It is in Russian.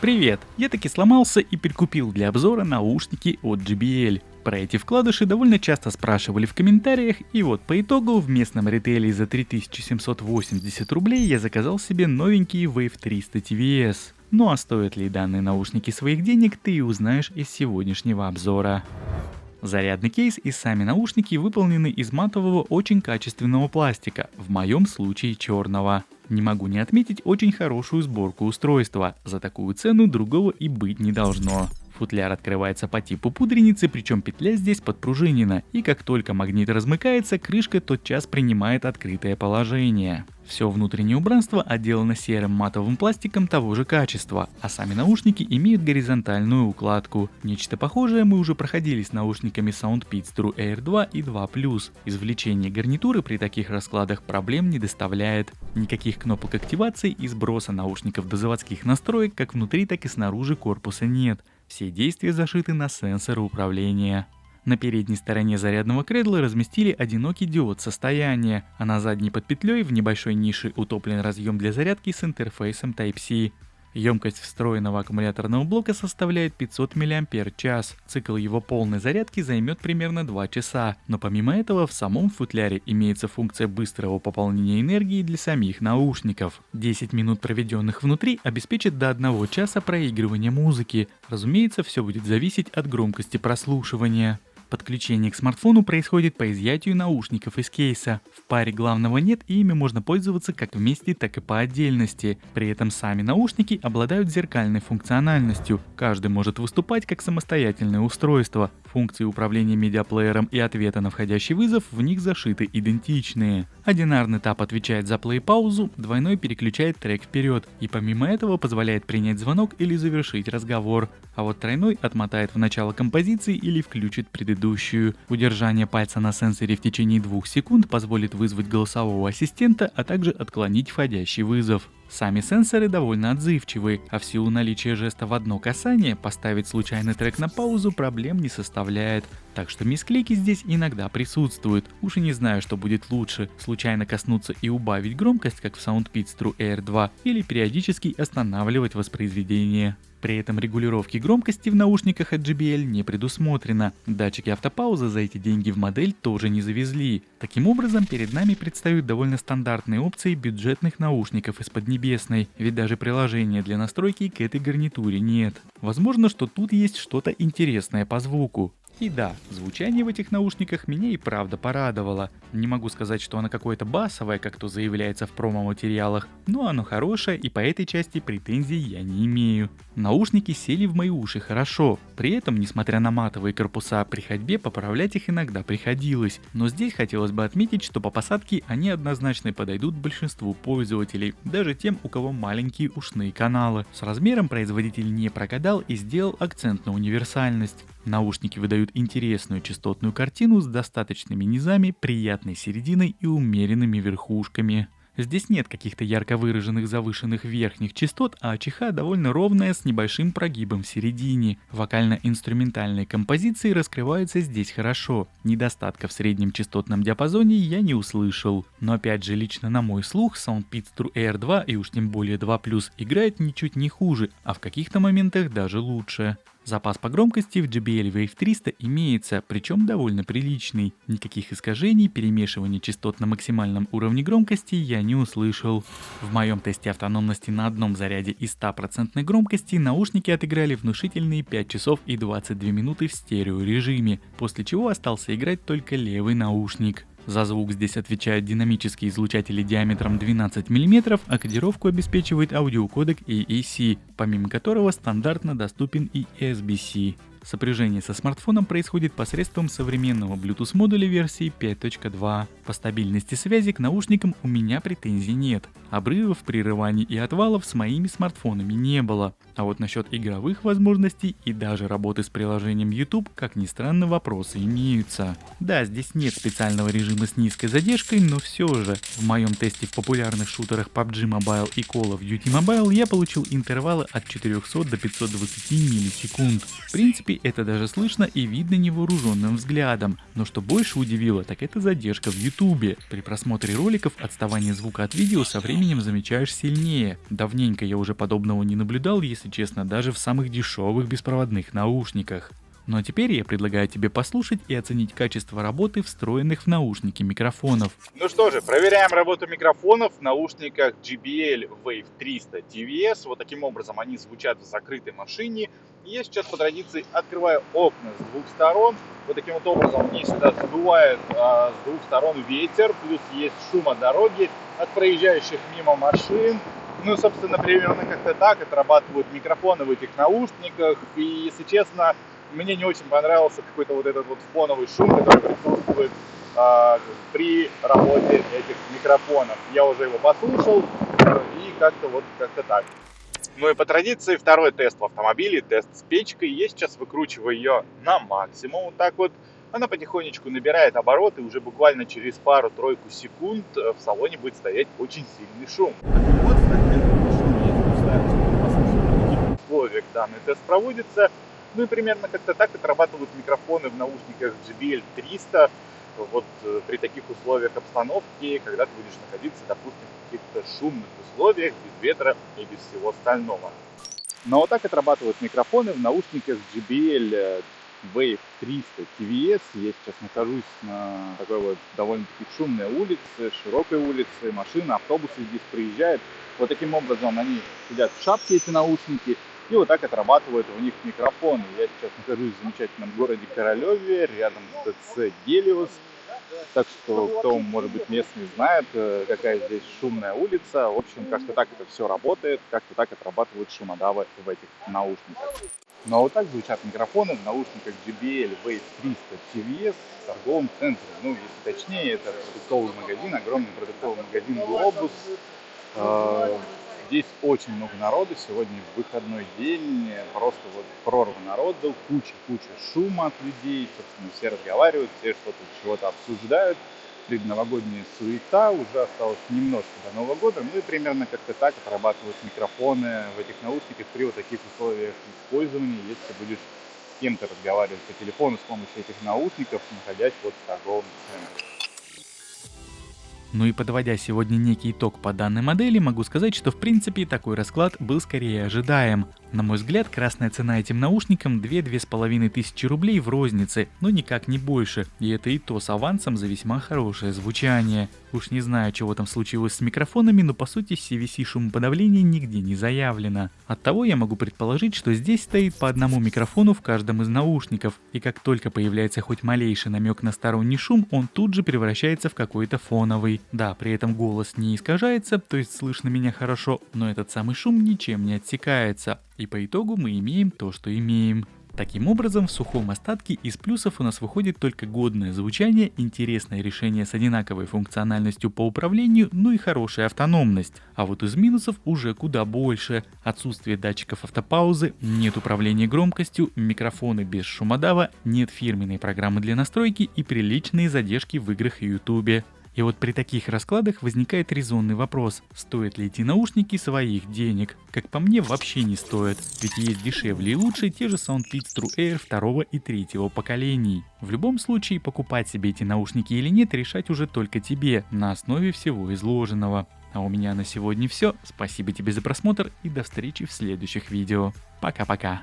Привет! Я таки сломался и прикупил для обзора наушники от JBL. Про эти вкладыши довольно часто спрашивали в комментариях, и вот по итогу в местном ритейле за 3780 рублей я заказал себе новенькие Wave 300 TVS. Ну а стоят ли данные наушники своих денег, ты и узнаешь из сегодняшнего обзора. Зарядный кейс и сами наушники выполнены из матового очень качественного пластика, в моем случае черного. Не могу не отметить очень хорошую сборку устройства, за такую цену другого и быть не должно. Футляр открывается по типу пудреницы, причем петля здесь подпружинена, и как только магнит размыкается, крышка тотчас принимает открытое положение. Все внутреннее убранство отделано серым матовым пластиком того же качества, а сами наушники имеют горизонтальную укладку. Нечто похожее мы уже проходили с наушниками SoundPeats True Air 2 и 2 Plus. Извлечение гарнитуры при таких раскладах проблем не доставляет. Никаких кнопок активации и сброса наушников до заводских настроек как внутри, так и снаружи корпуса нет. Все действия зашиты на сенсоры управления. На передней стороне зарядного кредла разместили одинокий диод состояния, а на задней под петлей в небольшой нише утоплен разъем для зарядки с интерфейсом Type-C. Емкость встроенного аккумуляторного блока составляет 500 мАч. Цикл его полной зарядки займет примерно 2 часа, но помимо этого в самом футляре имеется функция быстрого пополнения энергии для самих наушников. 10 минут, проведенных внутри, обеспечат до 1 часа проигрывания музыки. Разумеется, все будет зависеть от громкости прослушивания. Подключение к смартфону происходит по изъятию наушников из кейса. В паре главного нет, и ими можно пользоваться как вместе, так и по отдельности. При этом сами наушники обладают зеркальной функциональностью. Каждый может выступать как самостоятельное устройство. Функции управления медиаплеером и ответа на входящий вызов в них зашиты идентичные. Одинарный тап отвечает за плей-паузу, двойной переключает трек вперед и помимо этого позволяет принять звонок или завершить разговор. А вот тройной отмотает в начало композиции или включит предыдущую. Удержание пальца на сенсоре в течение 2 секунд позволит вызвать голосового ассистента, а также отклонить входящий вызов. Сами сенсоры довольно отзывчивы, а в силу наличия жеста в одно касание поставить случайный трек на паузу проблем не составляет. Так что мисклики здесь иногда присутствуют. Уж и не знаю, что будет лучше, случайно коснуться и убавить громкость, как в SoundPeats True Air 2, или периодически останавливать воспроизведение. При этом регулировки громкости в наушниках от JBL не предусмотрено. Датчики автопаузы за эти деньги в модель тоже не завезли. Таким образом, перед нами предстают довольно стандартные опции бюджетных наушников из Поднебесной, ведь даже приложения для настройки к этой гарнитуре нет. Возможно, что тут есть что-то интересное по звуку. И да, звучание в этих наушниках меня и правда порадовало. Не могу сказать, что оно какое-то басовое, как то заявляется в промо-материалах, но оно хорошее и по этой части претензий я не имею. Наушники сели в мои уши хорошо, при этом, несмотря на матовые корпуса, при ходьбе поправлять их иногда приходилось. Но здесь хотелось бы отметить, что по посадке они однозначно подойдут большинству пользователей, даже тем, у кого маленькие ушные каналы. С размером производитель не прогадал и сделал акцент на универсальность. Наушники выдают интересную частотную картину с достаточными низами, приятной серединой и умеренными верхушками. Здесь нет каких-то ярко выраженных завышенных верхних частот, а АЧХ довольно ровная с небольшим прогибом в середине. Вокально-инструментальные композиции раскрываются здесь хорошо. Недостатков в среднем частотном диапазоне я не услышал. Но опять же, лично на мой слух, SoundPeats True Air 2 и уж тем более 2 Plus играет ничуть не хуже, а в каких-то моментах даже лучше. Запас по громкости в JBL Wave 300 имеется, причем довольно приличный. Никаких искажений, перемешивания частот на максимальном уровне громкости я не услышал. В моем тесте автономности на одном заряде и 100% громкости наушники отыграли внушительные 5 часов и 22 минуты в стереорежиме, после чего остался играть только левый наушник. За звук здесь отвечают динамические излучатели диаметром 12 мм, а кодировку обеспечивает аудиокодек AAC, помимо которого стандартно доступен и SBC. Сопряжение со смартфоном происходит посредством современного Bluetooth модуля версии 5.2. По стабильности связи к наушникам у меня претензий нет. Обрывов, прерываний и отвалов с моими смартфонами не было. А вот насчет игровых возможностей и даже работы с приложением YouTube, как ни странно, вопросы имеются. Да, здесь нет специального режима с низкой задержкой, но все же. В моем тесте в популярных шутерах PUBG Mobile и Call of Duty Mobile я получил интервалы от 400 до 520 миллисекунд. В принципе, принципе, это даже слышно и видно невооруженным взглядом. Но что больше удивило, так это задержка в ютубе. При просмотре роликов отставание звука от видео со временем замечаешь сильнее. Давненько я уже подобного не наблюдал, если честно, даже в самых дешевых беспроводных наушниках. Ну а теперь я предлагаю тебе послушать и оценить качество работы встроенных в наушники микрофонов. Ну что же, проверяем работу микрофонов в наушниках JBL Wave 300 TVS. Вот таким образом они звучат в закрытой машине. И я сейчас по традиции открываю окна с двух сторон. Вот таким вот образом мне сюда задувает с двух сторон ветер. Плюс есть шум от дороги, от проезжающих мимо машин. Ну, собственно, примерно как-то так отрабатывают микрофоны в этих наушниках. И, если честно, мне не очень понравился какой-то вот этот вот фоновый шум, который присутствует при работе этих микрофонов. Я уже его послушал и как-то так. Ну и по традиции второй тест в автомобиле, тест с печкой. Я сейчас выкручиваю ее на максимум, вот так вот. Она потихонечку набирает обороты, уже буквально через пару-тройку секунд в салоне будет стоять очень сильный шум. Вот фрагмент шума я допускаю, чтобы послушать, на каких условиях данный тест проводится. Ну и примерно как-то так отрабатывают микрофоны в наушниках JBL 300 вот при таких условиях обстановки, когда ты будешь находиться, допустим, в каких-то шумных условиях, без ветра и без всего остального. Но вот так отрабатывают микрофоны в наушниках JBL Wave 300 TVS. Я сейчас нахожусь на такой вот довольно-таки шумной улице, широкой улице, машины, автобусы здесь проезжают. Вот таким образом они сидят в шапке, эти наушники, и вот так отрабатывают у них микрофоны. Я сейчас нахожусь в замечательном городе Королеве, рядом с ТЦ Гелиос. Так что, кто, может быть, местный знает, какая здесь шумная улица. В общем, как-то так это все работает, как-то так отрабатывают шумодавы в этих наушниках. Ну а вот так звучат микрофоны в наушниках JBL Wave 300 TVS в торговом центре. Ну, если точнее, это продуктовый магазин, огромный продуктовый магазин Globus. Здесь очень много народу, сегодня выходной день, просто вот прорва народу, куча шума от людей, собственно, все разговаривают, все что-то чего-то обсуждают, предновогодняя суета, уже осталось немножко до Нового года, ну и примерно как-то так отрабатывают микрофоны в этих наушниках при вот таких условиях использования, если будешь с кем-то разговаривать по телефону с помощью этих наушников, находясь вот в торговом центре. Ну и подводя сегодня некий итог по данной модели, могу сказать, что в принципе такой расклад был скорее ожидаем. На мой взгляд, красная цена этим наушникам 2-2,5 тысячи рублей в рознице, но никак не больше, и это и то с авансом за весьма хорошее звучание. Уж не знаю, чего там случилось с микрофонами, но по сути CVC шумоподавления нигде не заявлено. Оттого я могу предположить, что здесь стоит по одному микрофону в каждом из наушников, и как только появляется хоть малейший намек на сторонний шум, он тут же превращается в какой-то фоновый. Да, при этом голос не искажается, то есть слышно меня хорошо, но этот самый шум ничем не отсекается. И по итогу мы имеем то, что имеем. Таким образом, в сухом остатке из плюсов у нас выходит только годное звучание, интересное решение с одинаковой функциональностью по управлению, ну и хорошая автономность. А вот из минусов уже куда больше. Отсутствие датчиков автопаузы, нет управления громкостью, микрофоны без шумодава, нет фирменной программы для настройки и приличные задержки в играх и ютубе. И вот при таких раскладах возникает резонный вопрос, стоят ли эти наушники своих денег. Как по мне, вообще не стоят, ведь есть дешевле и лучше те же SoundFit True Air 2 и 3 поколений. В любом случае, покупать себе эти наушники или нет, решать уже только тебе, на основе всего изложенного. А у меня на сегодня все, спасибо тебе за просмотр и до встречи в следующих видео. Пока-пока.